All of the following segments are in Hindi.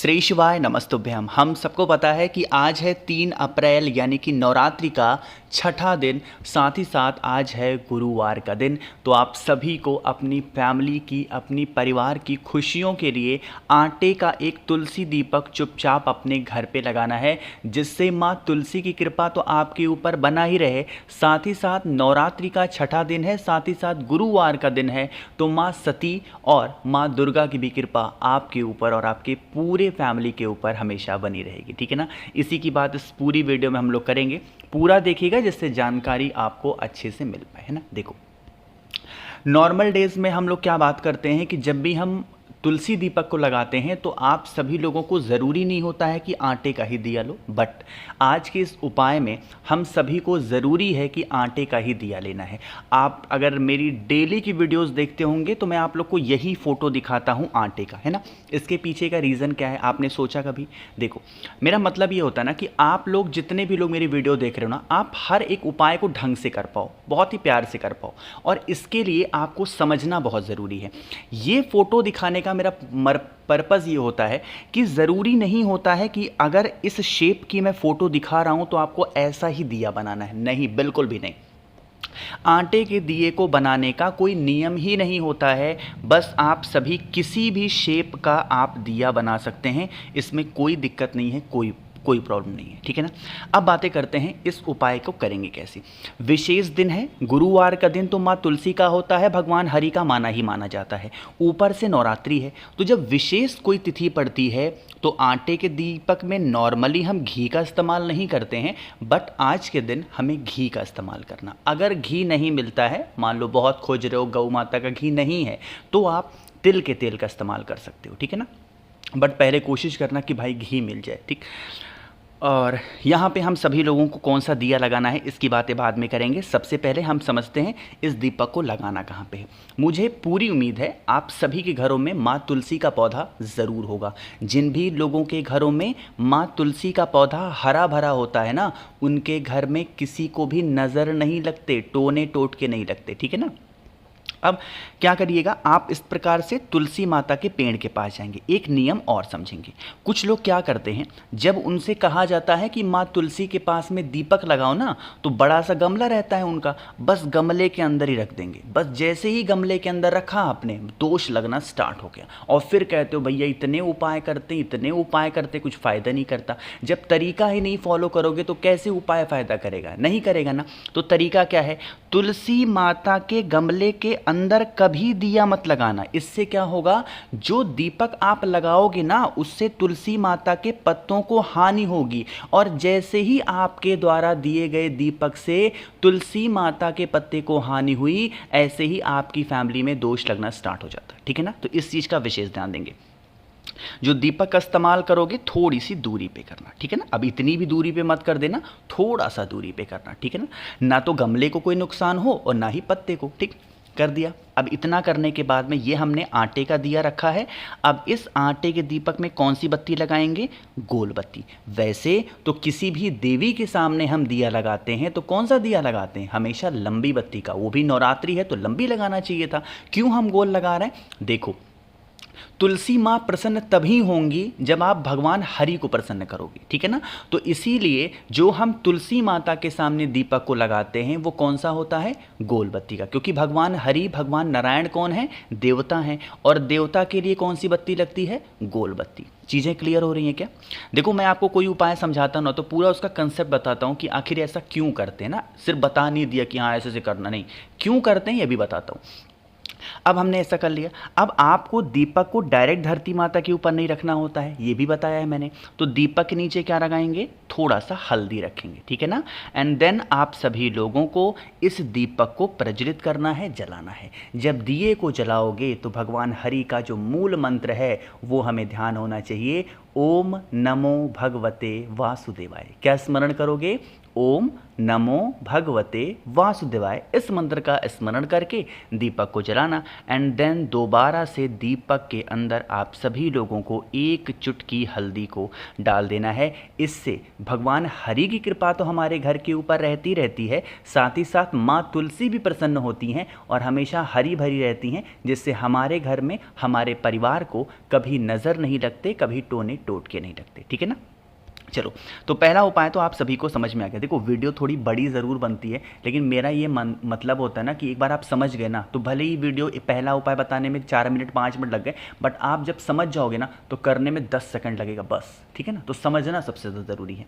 श्री शिवाय नमस्तुभ्यम। हम सबको पता है कि आज है 3 अप्रैल यानी कि नवरात्रि का छठा दिन, साथ ही साथ आज है गुरुवार का दिन। तो आप सभी को अपनी फैमिली की, अपनी परिवार की खुशियों के लिए आटे का एक तुलसी दीपक चुपचाप अपने घर पे लगाना है, जिससे माँ तुलसी की कृपा तो आपके ऊपर बना ही रहे। साथ ही साथ नवरात्रि का छठा दिन है, साथ ही साथ गुरुवार का दिन है, तो माँ सती और माँ दुर्गा की भी कृपा आपके ऊपर और आपके पूरे फैमिली के ऊपर हमेशा बनी रहेगी। ठीक है ना। इसी की बात इस पूरी वीडियो में हम लोग करेंगे, पूरा देखिएगा जिससे जानकारी आपको अच्छे से मिल पाए, है ना। देखो, नॉर्मल डेज में हम लोग क्या बात करते हैं कि जब भी हम तुलसी दीपक को लगाते हैं तो आप सभी लोगों को ज़रूरी नहीं होता है कि आटे का ही दिया लो, बट आज के इस उपाय में हम सभी को ज़रूरी है कि आटे का ही दिया लेना है। आप अगर मेरी डेली की वीडियोस देखते होंगे तो मैं आप लोग को यही फ़ोटो दिखाता हूँ आटे का, है ना। इसके पीछे का रीज़न क्या है, आपने सोचा कभी? देखो, मेरा मतलब ये होता है ना कि आप लोग जितने भी लोग मेरी वीडियो देख रहे हो ना, आप हर एक उपाय को ढंग से कर पाओ, बहुत ही प्यार से कर पाओ, और इसके लिए आपको समझना बहुत ज़रूरी है। ये फ़ोटो दिखाने का मेरा पर्पज़ ये होता है कि ज़रूरी नहीं होता है कि अगर इस शेप की मैं फ़ोटो दिखा रहा हूँ तो आपको ऐसा ही दिया बनाना है, नहीं, बिल्कुल भी नहीं। आटे के दिए को बनाने का कोई नियम ही नहीं होता है, बस आप सभी किसी भी शेप का आप दिया बना सकते हैं, इसमें कोई दिक्कत नहीं है, कोई प्रॉब्लम नहीं है। ठीक है ना। अब बातें करते हैं इस उपाय को करेंगे कैसे। विशेष दिन है, गुरुवार का दिन तो माँ तुलसी का होता है, भगवान हरि का माना ही माना जाता है, ऊपर से नवरात्रि है, तो जब विशेष कोई तिथि पड़ती है तो आटे के दीपक में नॉर्मली हम घी का इस्तेमाल नहीं करते हैं, बट आज के दिन हमें घी का इस्तेमाल करना। अगर घी नहीं मिलता है, मान लो बहुत खोज रहे हो, गौ माता का घी नहीं है, तो आप तिल के तेल का इस्तेमाल कर सकते हो। ठीक है ना। बट पहले कोशिश करना कि भाई घी मिल जाए। ठीक। और यहाँ पे हम सभी लोगों को कौन सा दिया लगाना है इसकी बातें बाद में करेंगे। सबसे पहले हम समझते हैं इस दीपक को लगाना कहाँ पे है। मुझे पूरी उम्मीद है आप सभी के घरों में माँ तुलसी का पौधा ज़रूर होगा। जिन भी लोगों के घरों में माँ तुलसी का पौधा हरा भरा होता है ना, उनके घर में किसी को भी नज़र नहीं लगते, टोने टोट के नहीं लगते। ठीक है ना। अब क्या करिएगा, आप इस प्रकार से तुलसी माता के पेड़ के पास जाएंगे। एक नियम और समझेंगे। कुछ लोग क्या करते हैं, जब उनसे कहा जाता है कि माँ तुलसी के पास में दीपक लगाओ ना, तो बड़ा सा गमला रहता है उनका, बस गमले के अंदर ही रख देंगे। बस जैसे ही गमले के अंदर रखा आपने, दोष लगना स्टार्ट हो गया, और फिर कहते हो भैया इतने उपाय करते कुछ फ़ायदा नहीं करता। जब तरीका ही नहीं फॉलो करोगे तो कैसे उपाय फ़ायदा करेगा? नहीं करेगा ना। तो तरीका क्या है, तुलसी माता के गमले के अंदर कभी दिया मत लगाना। इससे क्या होगा, जो दीपक आप लगाओगे ना, उससे तुलसी माता के पत्तों को हानि होगी, और जैसे ही आपके द्वारा दिए गए दीपक से तुलसी माता के पत्ते को हानि हुई, ऐसे ही आपकी फैमिली में दोष लगना स्टार्ट हो जाता है। ठीक है ना। तो इस चीज़ का विशेष ध्यान देंगे। जो दीपक का इस्तेमाल करोगे थोड़ी सी दूरी पे करना। ठीक है ना। अब इतनी भी दूरी पे मत कर देना, थोड़ा सा दूरी पे करना। ठीक है ना। ना तो गमले को कोई नुकसान हो और ना ही पत्ते को। ठीक कर दिया। अब इतना करने के बाद में ये हमने आटे का दिया रखा है। अब इस आटे के दीपक में कौन सी बत्ती लगाएंगे? गोल बत्ती। वैसे तो किसी भी देवी के सामने हम दिया लगाते हैं तो कौन सा दिया लगाते हैं? हमेशा लंबी बत्ती का। वो भी नवरात्रि है तो लंबी लगाना चाहिए था। क्यों हम गोल लगा रहे हैं? देखो, तुलसी माँ प्रसन्न तभी होंगी जब आप भगवान हरि को प्रसन्न करोगे। ठीक है ना। तो इसीलिए जो हम तुलसी माता के सामने दीपक को लगाते हैं वो कौन सा होता है? गोल बत्ती का। क्योंकि भगवान हरि, भगवान नारायण कौन है? देवता हैं, और देवता के लिए कौन सी बत्ती लगती है? गोल बत्ती। चीज़ें क्लियर हो रही हैं क्या? देखो, मैं आपको कोई उपाय समझाता ना तो पूरा उसका कंसेप्ट बताता हूँ कि आखिर ऐसा क्यों करते हैं ना। सिर्फ बता नहीं दिया कि हाँ ऐसे करना, नहीं, क्यों करते हैं ये भी बताता हूँ। अब हमने ऐसा कर लिया। अब आपको दीपक को डायरेक्ट धरती माता के ऊपर नहीं रखना होता है, ये भी बताया है मैंने। तो दीपक के नीचे क्या लगाएंगे? थोड़ा सा हल्दी रखेंगे। ठीक है ना। एंड देन आप सभी लोगों को इस दीपक को प्रज्वलित करना है, जलाना है। जब दिए को जलाओगे तो भगवान हरि का जो मूल मंत्र है वो हमें ध्यान होना चाहिए। ओम नमो भगवते वासुदेवाय। क्या स्मरण करोगे? ओम नमो भगवते वासुदेवाय। इस मंत्र का स्मरण करके दीपक को जलाना। एंड देन दोबारा से दीपक के अंदर आप सभी लोगों को एक चुटकी हल्दी को डाल देना है। इससे भगवान हरि की कृपा तो हमारे घर के ऊपर रहती है, साथ ही साथ माँ तुलसी भी प्रसन्न होती हैं और हमेशा हरी भरी रहती हैं, जिससे हमारे घर में हमारे परिवार को कभी नज़र नहीं लगते, कभी टोने टोटके नहीं लगते, ठीक है ना। चलो, तो पहला उपाय तो आप सभी को समझ में आ गया। देखो वीडियो थोड़ी बड़ी ज़रूर बनती है, लेकिन मेरा ये मतलब होता है ना कि एक बार आप समझ गए ना, तो भले ही वीडियो पहला उपाय बताने में 4 मिनट 5 मिनट लग गए, बट आप जब समझ जाओगे ना तो करने में 10 सेकंड लगेगा बस, ठीक है ना। तो समझना सबसे ज़्यादा ज़रूरी है।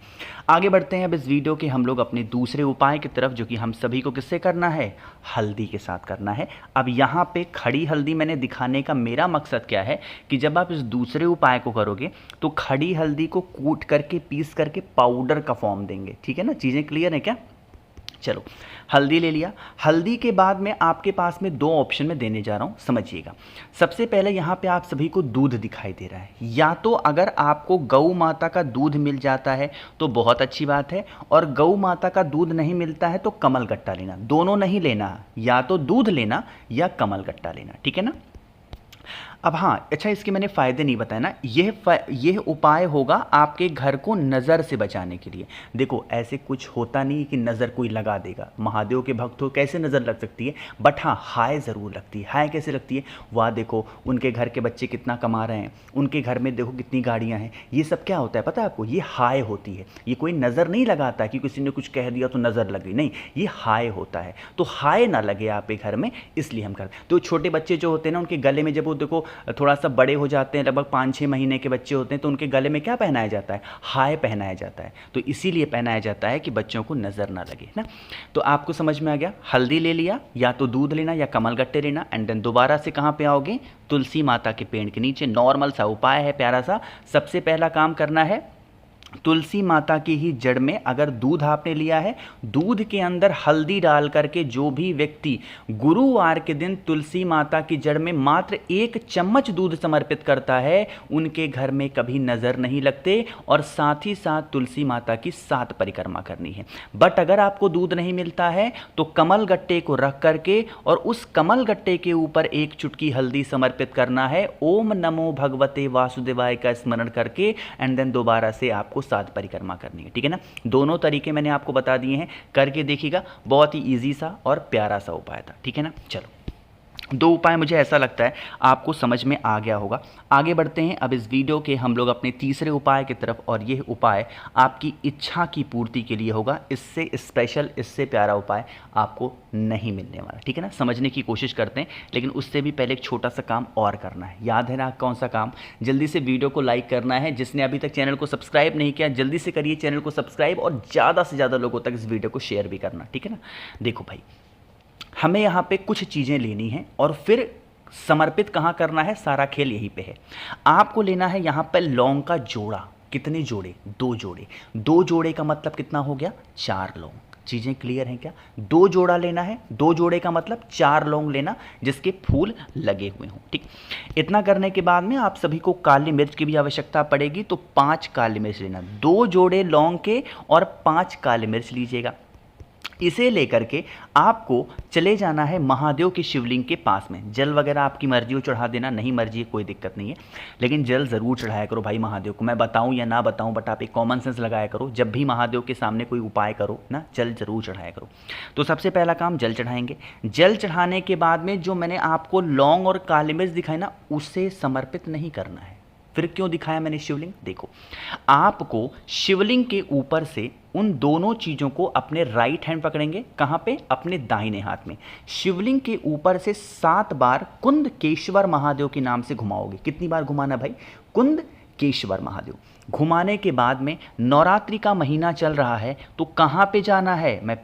आगे बढ़ते हैं अब इस वीडियो के हम लोग अपने दूसरे उपाय की तरफ, जो कि हम सभी को किससे करना है, हल्दी के साथ करना है। अब यहाँ पे खड़ी हल्दी मैंने दिखाने का मेरा मकसद क्या है कि जब आप इस दूसरे उपाय को करोगे तो खड़ी हल्दी को कूट करके पीस करके पाउडर का फॉर्म देंगे, ठीक है ना। चीज़ें क्लियर है क्या। चलो, हल्दी ले लिया। हल्दी के बाद में आपके पास में 2 ऑप्शन में देने जा रहा हूं, समझिएगा। सबसे पहले यहां पे आप सभी को दूध दिखाई दे रहा है, या तो अगर आपको गौ माता का दूध मिल जाता है तो बहुत अच्छी बात है, और गौ माता का दूध नहीं मिलता है तो कमल गट्टा लेना। दोनों नहीं लेना, या तो दूध लेना या कमल गट्टा लेना, ठीक है ना। अब हाँ, अच्छा, इसके मैंने फ़ायदे नहीं बताए ना। यह उपाय होगा आपके घर को नज़र से बचाने के लिए। देखो, ऐसे कुछ होता नहीं कि नज़र कोई लगा देगा। महादेव के भक्त हो, कैसे नज़र लग सकती है, बट हाँ, हाय ज़रूर लगती है। हाय कैसे लगती है, वाह देखो उनके घर के बच्चे कितना कमा रहे हैं, उनके घर में देखो कितनी गाड़ियाँ हैं। ये सब क्या होता है पता है आपको, ये हाय होती है। ये कोई नज़र नहीं लगाता कि किसी ने कुछ कह दिया तो नज़र लग गई, नहीं, ये हाय होता है। तो हाय ना लगे आपके घर में, इसलिए हम करते हैं। तो छोटे बच्चे जो होते हैं ना, उनके गले में जब वो देखो थोड़ा सा बड़े हो जाते हैं, लगभग 5-6 महीने के बच्चे होते हैं, तो उनके गले में क्या पहनाया जाता है, हाय पहनाया जाता है। तो इसीलिए पहनाया जाता है कि बच्चों को नज़र ना लगे ना। तो आपको समझ में आ गया, हल्दी ले लिया, या तो दूध लेना या कमल गट्टे लेना, एंड देन दोबारा से कहाँ पे आओगे, तुलसी माता के पेड़ के नीचे। नॉर्मल सा उपाय है, प्यारा सा। सबसे पहला काम करना है, तुलसी माता की ही जड़ में अगर दूध आपने लिया है, दूध के अंदर हल्दी डाल करके जो भी व्यक्ति गुरुवार के दिन तुलसी माता की जड़ में मात्र 1 चम्मच दूध समर्पित करता है, उनके घर में कभी नज़र नहीं लगते, और साथ ही साथ तुलसी माता की 7 परिक्रमा करनी है। बट अगर आपको दूध नहीं मिलता है तो कमल गट्टे को रख करके और उस कमल गट्टे के ऊपर 1 चुटकी हल्दी समर्पित करना है, ओम नमो भगवते वासुदेवाय का स्मरण करके, एंड देन दोबारा से आपको 7 परिक्रमा करनी है, ठीक है ना। दोनों तरीके मैंने आपको बता दिए हैं, करके देखिएगा। बहुत ही इजी सा और प्यारा सा उपाय था, ठीक है ना। चलो, 2 उपाय मुझे ऐसा लगता है आपको समझ में आ गया होगा। आगे बढ़ते हैं अब इस वीडियो के हम लोग अपने तीसरे उपाय की तरफ, और यह उपाय आपकी इच्छा की पूर्ति के लिए होगा। इससे स्पेशल, इससे प्यारा उपाय आपको नहीं मिलने वाला, ठीक है ना। समझने की कोशिश करते हैं, लेकिन उससे भी पहले एक छोटा सा काम और करना है। याद है ना कौन सा काम, जल्दी से वीडियो को लाइक करना है। जिसने अभी तक चैनल को सब्सक्राइब नहीं किया, जल्दी से करिए चैनल को सब्सक्राइब, और ज़्यादा से ज़्यादा लोगों तक इस वीडियो को शेयर भी करना, ठीक है ना। देखो भाई, हमें यहाँ पे कुछ चीज़ें लेनी हैं और फिर समर्पित कहाँ करना है, सारा खेल यहीं पे है। आपको लेना है यहाँ पे लौंग का जोड़ा। कितने जोड़े, 2 जोड़े। 2 जोड़े का मतलब कितना हो गया, 4 लौंग। चीज़ें क्लियर हैं क्या। 2 जोड़ा लेना है, 2 जोड़े का मतलब 4 लौंग लेना जिसके फूल लगे हुए हों, ठीक। इतना करने के बाद में आप सभी को काली मिर्च की भी आवश्यकता पड़ेगी, तो 5 काली मिर्च लेना। 2 जोड़े लौंग के और 5 काली मिर्च लीजिएगा। इसे लेकर के आपको चले जाना है महादेव के शिवलिंग के पास में। जल वगैरह आपकी मर्जी हो चढ़ा देना, नहीं मर्जी है कोई दिक्कत नहीं है, लेकिन जल ज़रूर चढ़ाया करो भाई महादेव को। मैं बताऊं या ना बताऊं, बट आप एक कॉमन सेंस लगाया करो। जब भी महादेव के सामने कोई उपाय करो ना, जल जरूर चढ़ाया करो। तो सबसे पहला काम जल चढ़ाएंगे। जल चढ़ाने के बाद में जो मैंने आपको लौंग और काली मिर्च दिखाई ना, उसे समर्पित नहीं करना है। फिर क्यों दिखाया मैंने शिवलिंग, देखो आपको शिवलिंग के ऊपर से उन दोनों चीज़ों को अपने राइट हैंड पकड़ेंगे, कहाँ पे, अपने दाहिने हाथ में। शिवलिंग के ऊपर से 7 बार कुंद केश्वर महादेव के नाम से घुमाओगे। कितनी बार घुमाना भाई, कुंद केश्वर महादेव। घुमाने के बाद में नवरात्रि का महीना चल रहा है, तो कहाँ पे जाना है, मैं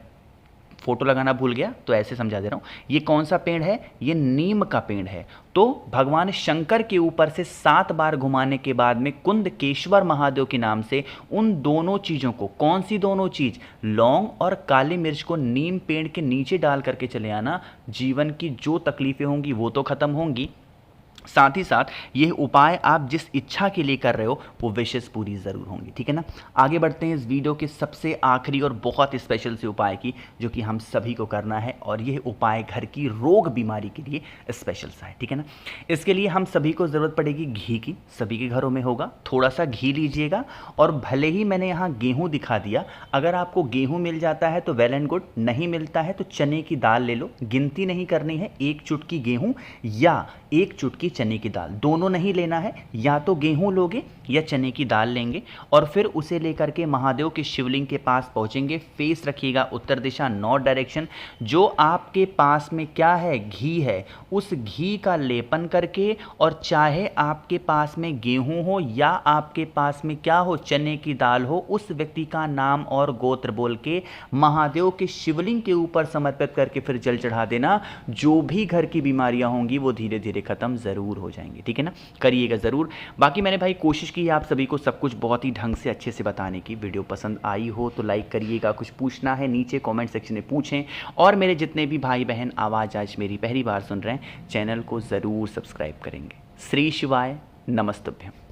फोटो लगाना भूल गया तो ऐसे समझा दे रहा हूँ। ये कौन सा पेड़ है, ये नीम का पेड़ है। तो भगवान शंकर के ऊपर से 7 बार घुमाने के बाद में कुंद केश्वर महादेव के नाम से उन दोनों चीज़ों को, कौन सी दोनों चीज़, लौंग और काली मिर्च को नीम पेड़ के नीचे डाल करके चले आना। जीवन की जो तकलीफें होंगी वो तो खत्म होंगी, साथ ही साथ यह उपाय आप जिस इच्छा के लिए कर रहे हो वो विशेष पूरी ज़रूर होंगी, ठीक है ना। आगे बढ़ते हैं इस वीडियो के सबसे आखिरी और बहुत स्पेशल से उपाय की, जो कि हम सभी को करना है, और यह उपाय घर की रोग बीमारी के लिए स्पेशल सा है, ठीक है ना। इसके लिए हम सभी को ज़रूरत पड़ेगी घी की। सभी के घरों में होगा, थोड़ा सा घी लीजिएगा। और भले ही मैंने यहाँ गेहूँ दिखा दिया, अगर आपको गेहूँ मिल जाता है तो वेल एंड गुड, नहीं मिलता है तो चने की दाल ले लो। गिनती नहीं करनी है, 1 चुटकी गेहूँ या 1 चुटकी चने की दाल, दोनों नहीं लेना है, या तो गेहूं लोगे या चने की दाल लेंगे और फिर उसे लेकर के महादेव के शिवलिंग के पास पहुंचेंगे। फेस रखिएगा उत्तर दिशा, नॉर्थ डायरेक्शन। जो आपके पास में क्या है, घी है, उस घी का लेपन करके, और चाहे आपके पास में गेहूं हो या आपके पास में क्या हो, चने की दाल हो, उस व्यक्ति का नाम और गोत्र बोल के महादेव के शिवलिंग के ऊपर समर्पित करके फिर जल चढ़ा देना। जो भी घर की बीमारियां होंगी वो धीरे धीरे खत्म जरूर हो जाएंगी, ठीक है ना। करिएगा ज़रूर। बाकी मैंने भाई कोशिश की है आप सभी को सब कुछ बहुत ही ढंग से अच्छे से बताने की। वीडियो पसंद आई हो तो लाइक करिएगा, कुछ पूछना है नीचे कमेंट सेक्शन में पूछें, और मेरे जितने भी भाई बहन आवाज़ आज मेरी पहली बार सुन रहे हैं, चैनल को ज़रूर सब्सक्राइब करेंगे। श्री शिवाय, नमस्तुभ्यम।